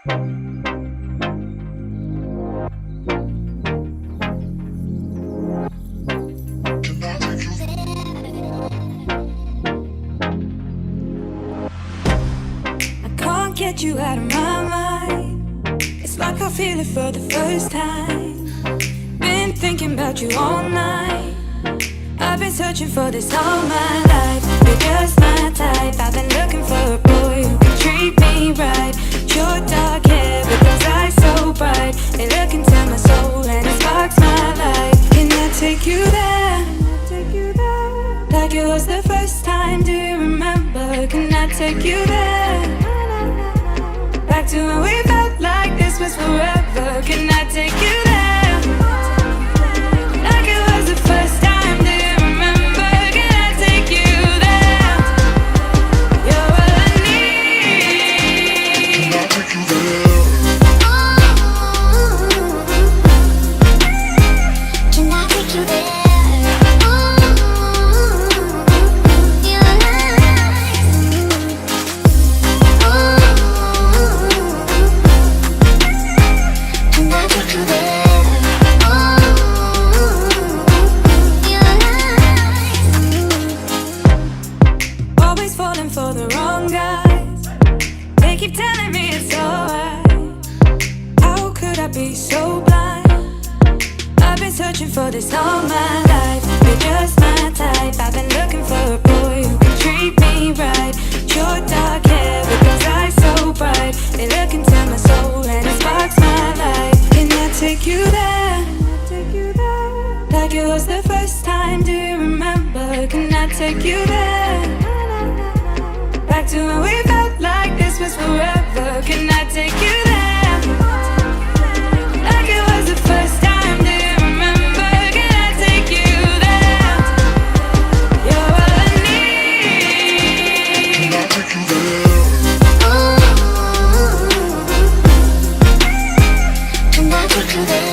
Get you out of my mind. It's like I feel it for the first time. Been thinking about you all night. I've been searching for this all my life. You're just my type. I've been looking for a boy who can treat me right. Your dark hair with those eyes so bright. They look into my soul and it sparks my life. Can I take you there? Like it was the first time, do you remember? Can I take you there? Back to when we felt like this was forever. Can I take you there? Like it was the first time, do you remember? Can I take you there? You're all I need. Can I take you there? Can I take you there? For the wrong guys, they keep telling me it's alright. How could I be so blind? I've been searching for this all my life. You're just my type. I've been looking for a boy who can treat me right. Your dark hair with those eyes so bright. They look into my soul and it sparks my life. Can I take you there? Like it was the first time, do you remember? Can I take you there? Back to when we felt like this was forever. Can I take you there? Like it was the first time, do you remember? Can I take you there? You're all I need. Can I take you there? Can I take you there?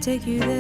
Take you there.